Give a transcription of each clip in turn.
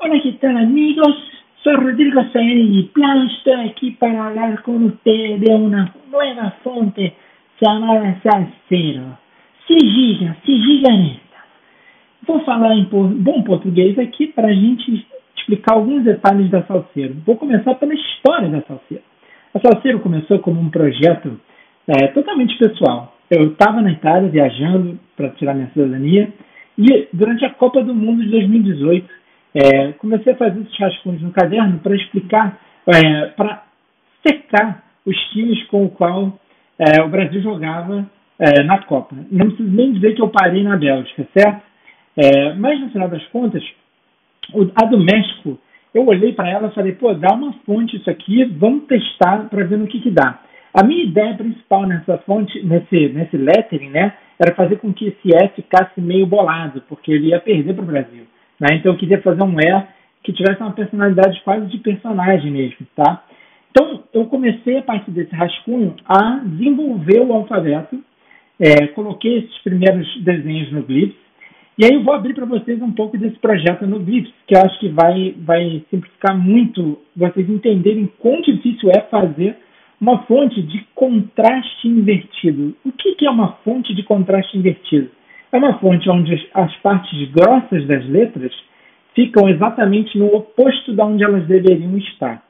Hola, ¿qué tal amigos? Soy Rodrigo Sayani y Plan. Estoy aquí para hablar con ustedes de una nueva fuente llamada Salsero. Se giga nessa. Vou falar em bom português aqui para a gente explicar alguns detalhes da Salsero. Vou começar pela história da Salsero. A Salsero começou como um projeto totalmente pessoal. Eu estava na Itália viajando para tirar minha cidadania e durante a Copa do Mundo de 2018 comecei a fazer esses rascunhos no caderno para explicar, para secar os times com o qual o Brasil jogava na Copa. Não preciso nem dizer que eu parei na Bélgica, certo? Mas no final das contas, a do México, eu olhei para ela e falei, pô, dá uma fonte isso aqui, vamos testar para ver no que dá. A minha ideia principal nessa fonte, nesse lettering, né, era fazer com que esse E ficasse meio bolado, porque ele ia perder para o Brasil. Né? Então eu queria fazer um E que tivesse uma personalidade quase de personagem mesmo, tá? Então eu comecei a partir desse rascunho a desenvolver o alfabeto, coloquei esses primeiros desenhos no Glyphs, e aí eu vou abrir para vocês um pouco desse projeto no Glyphs, que eu acho que vai simplificar muito vocês entenderem quão difícil é fazer uma fonte de contraste invertido. O que é uma fonte de contraste invertido? É uma fonte onde as partes grossas das letras ficam exatamente no oposto de onde elas deveriam estar.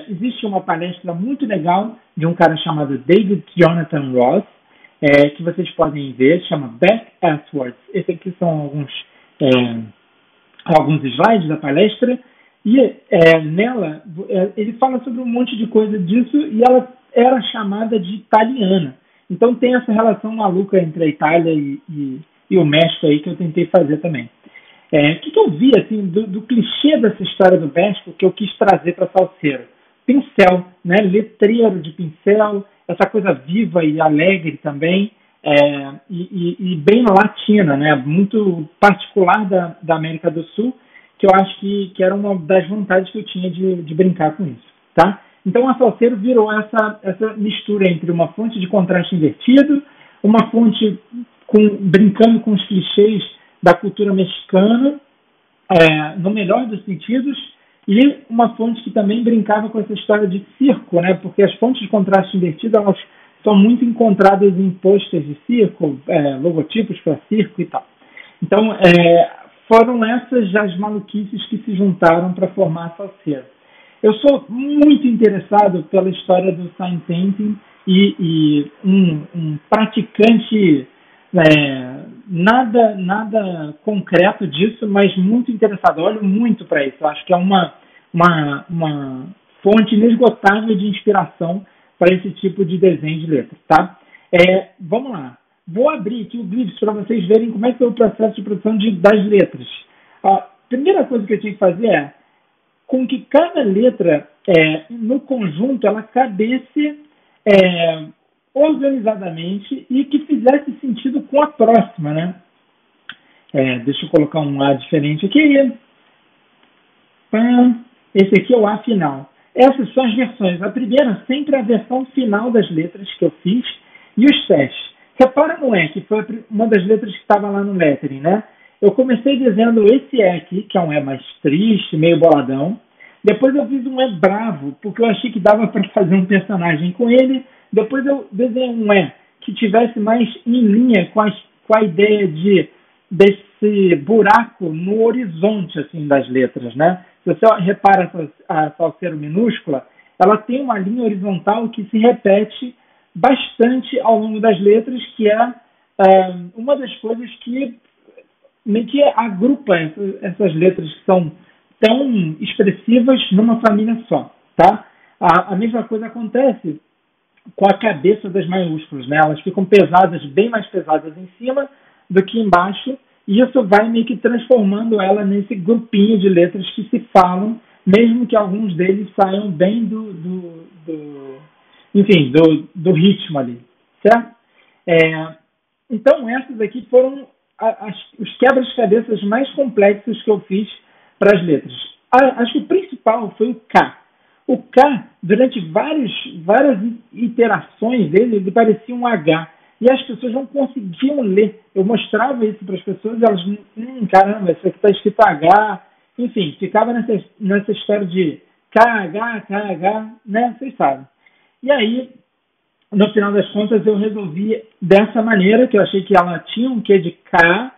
Existe uma palestra muito legal de um cara chamado David Jonathan Ross, que vocês podem ver, chama Back Earthwards. Esses aqui são alguns slides da palestra, e nela ele fala sobre um monte de coisa disso, e ela era chamada de italiana. Então tem essa relação maluca entre a Itália e o México aí que eu tentei fazer também. O que eu vi assim, do clichê dessa história do México que eu quis trazer para Salsero? Pincel, né? Letreiro de pincel, essa coisa viva e alegre também, e bem latina, né? Muito particular da América do Sul, que eu acho que era uma das vontades que eu tinha de brincar com isso, tá? Então a Salsero virou essa mistura entre uma fonte de contraste invertido, uma fonte brincando com os clichês da cultura mexicana, no melhor dos sentidos, e uma fonte que também brincava com essa história de circo, né? Porque as fontes de contraste invertido elas são muito encontradas em posters de circo, logotipos para circo e tal. Então, foram essas as maluquices que se juntaram para formar a Salsero. Eu sou muito interessado pela história do sign painting e um praticante nada concreto disso, mas muito interessado. Eu olho muito para isso. Eu acho que é uma fonte inesgotável de inspiração para esse tipo de desenho de letras, tá? Vamos lá. Vou abrir aqui o Glyphs para vocês verem como é que é o processo de produção das letras. A primeira coisa que eu tinha que fazer com que cada letra, no conjunto, ela cabesse organizadamente e que fizesse sentido com a próxima, né? Deixa eu colocar um A diferente aqui. Esse aqui é o A final. Essas são as versões. A primeira sempre é a versão final das letras que eu fiz e os testes. Repara no E, que foi uma das letras que estava lá no lettering, né? Eu comecei desenhando esse E aqui, que é um E mais triste, meio boladão. Depois eu fiz um E bravo, porque eu achei que dava para fazer um personagem com ele. Depois eu desenhei um E que tivesse mais em linha com a ideia desse buraco no horizonte assim, das letras, né? Se você repara a Salsero minúscula, ela tem uma linha horizontal que se repete bastante ao longo das letras, que é uma das coisas que agrupa essas letras que são tão expressivas numa família só, tá? A mesma coisa acontece com a cabeça das maiúsculas, né? Elas ficam pesadas, bem mais pesadas em cima do que embaixo, e isso vai meio que transformando ela nesse grupinho de letras que se falam, mesmo que alguns deles saiam bem do ritmo ali, certo? Então, essas aqui foram os quebra-cabeças mais complexos que eu fiz para as letras. Acho que o principal foi o K. O K, durante várias iterações dele, ele parecia um H. E as pessoas não conseguiam ler. Eu mostrava isso para as pessoas e elas, caramba, isso aqui está escrito H. enfim, ficava nessa história de KH, né? Vocês sabem. E aí, no final das contas, eu resolvi dessa maneira, que eu achei que ela tinha um quê de K,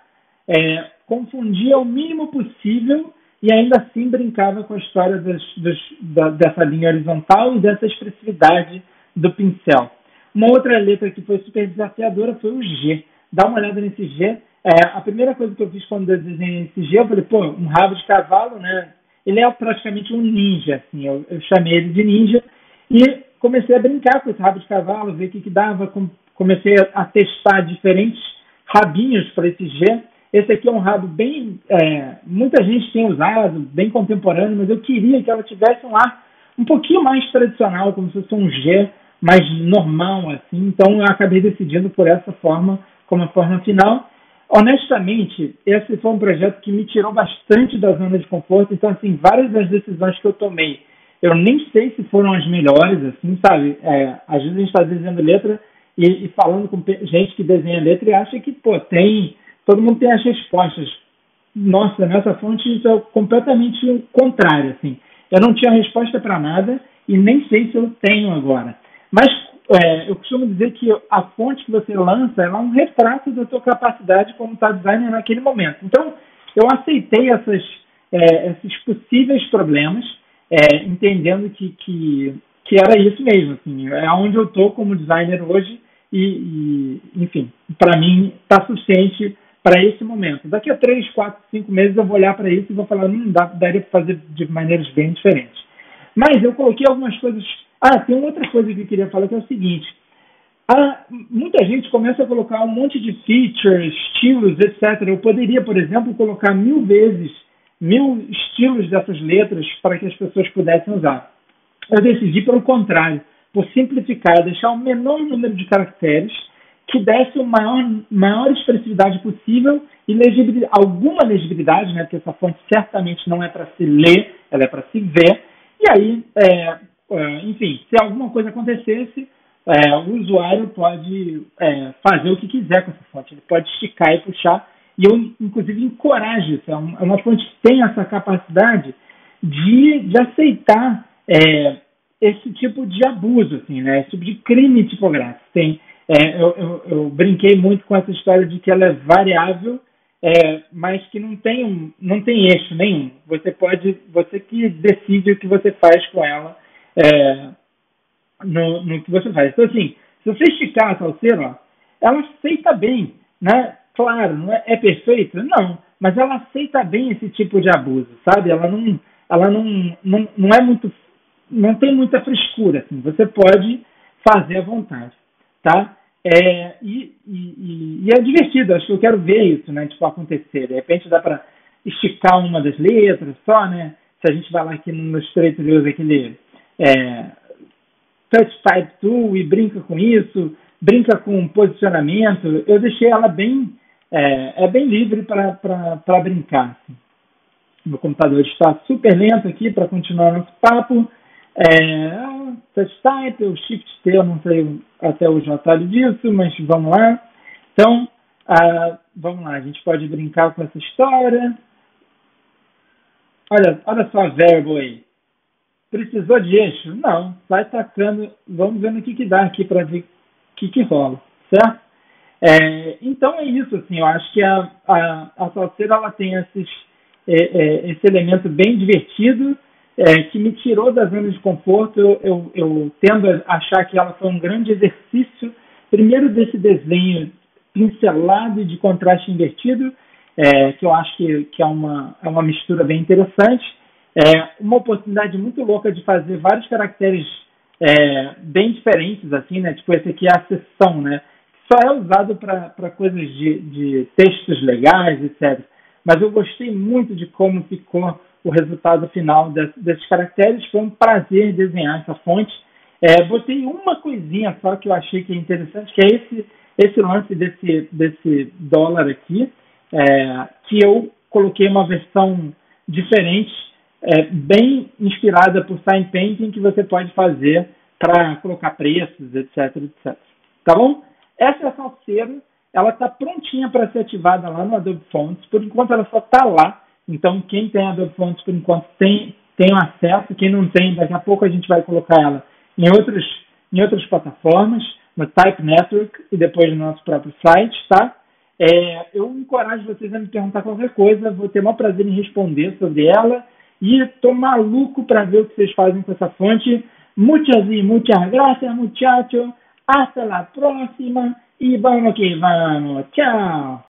confundia o mínimo possível e ainda assim brincava com a história dessa linha horizontal e dessa expressividade do pincel. Uma outra letra que foi super desafiadora foi o G. Dá uma olhada nesse G. A primeira coisa que eu fiz quando eu desenhei esse G, eu falei, pô, um rabo de cavalo, né? Ele é praticamente um ninja, assim, eu chamei ele de ninja e comecei a brincar com esse rabo de cavalo, ver o que dava, comecei a testar diferentes rabinhos para esse G. Esse aqui é um rabo bem, muita gente tem usado, bem contemporâneo, mas eu queria que ela tivesse um ar um pouquinho mais tradicional, como se fosse um G mais normal, assim. Então eu acabei decidindo por essa forma, como a forma final. Honestamente, esse foi um projeto que me tirou bastante da zona de conforto. Então, assim, várias das decisões que eu tomei, eu nem sei se foram as melhores, assim, sabe? Às vezes a gente está desenhando letra e falando com gente que desenha letra e acha que, pô, todo mundo tem as respostas. Nossa, nessa fonte isso é completamente o contrário, assim. Eu não tinha resposta para nada e nem sei se eu tenho agora. Mas eu costumo dizer que a fonte que você lança é um retrato da sua capacidade como tá designer naquele momento. Então, eu aceitei esses possíveis problemas, entendendo que era isso mesmo. Assim, é onde eu estou como designer hoje enfim, para mim está suficiente para esse momento. Daqui a 3, 4, 5 meses eu vou olhar para isso e vou falar, daria para fazer de maneiras bem diferentes. Mas eu coloquei algumas coisas. Tem outra coisa que eu queria falar, que é o seguinte. Muita gente começa a colocar um monte de features, estilos, etc. Eu poderia, por exemplo, colocar 1000 estilos dessas letras para que as pessoas pudessem usar. Eu decidi pelo contrário, por simplificar, deixar o menor número de caracteres que desse a maior expressividade possível e alguma legibilidade, né, porque essa fonte certamente não é para se ler, ela é para se ver. E aí, enfim, se alguma coisa acontecesse, o usuário pode fazer o que quiser com essa fonte. Ele pode esticar e puxar. E eu, inclusive, encorajo isso. É uma fonte que tem essa capacidade de aceitar esse tipo de abuso, assim, né? Esse tipo de crime tipográfico. Eu brinquei muito com essa história de que ela é variável, mas que não tem eixo nenhum. Você que decide o que você faz com ela no que você faz. Então, assim, se você esticar a salseira, ela aceita bem, né? Claro, não é perfeita? Não, mas ela aceita bem esse tipo de abuso, sabe? Ela não é muito, não tem muita frescura, assim. Você pode fazer à vontade, tá? E é divertido, acho que eu quero ver isso, né? Tipo, acontecer. De repente dá para esticar uma das letras só, né? Se a gente vai lá aqui no Illustrator e usa aquele Touch Type Tool e brinca com isso, brinca com posicionamento. Eu deixei ela bem livre para brincar. Assim. Meu computador está super lento aqui para continuar nosso papo. Touch Type, o Shift T, eu não sei até hoje o atalho disso, mas vamos lá. Então, vamos lá, a gente pode brincar com essa história. Olha só a variable aí. Precisou de eixo? Não. Vai tacando. Vamos ver no que dá aqui para ver o que rola. Certo? Então é isso. Assim, eu acho que a salseira ela tem esse elemento bem divertido que me tirou da zona de conforto. Eu tendo a achar que ela foi um grande exercício, primeiro desse desenho pincelado e de contraste invertido, que eu acho que é uma mistura bem interessante. Uma oportunidade muito louca de fazer vários caracteres bem diferentes, assim, né? Tipo, esse aqui é a seção, né? Só é usado para coisas de textos legais, etc. Mas eu gostei muito de como ficou o resultado final desses caracteres. Foi um prazer desenhar essa fonte. Botei uma coisinha só que eu achei que é interessante, que é esse lance desse dólar aqui, que eu coloquei uma versão diferente, bem inspirada por sign painting, que você pode fazer para colocar preços, etc, etc. Tá bom? Essa é a salseira, ela está prontinha para ser ativada lá no Adobe Fonts. Por enquanto ela só está lá. Então, quem tem a Adobe Fonts, por enquanto, tem acesso. Quem não tem, daqui a pouco a gente vai colocar ela em outras plataformas, no Type Network e depois no nosso próprio site, tá? Eu encorajo vocês a me perguntar qualquer coisa, vou ter o maior prazer em responder sobre ela e estou maluco para ver o que vocês fazem com essa fonte. Muchas y muchas gracias, muchachos. Hasta la próxima y vamos que vamos. Tchau!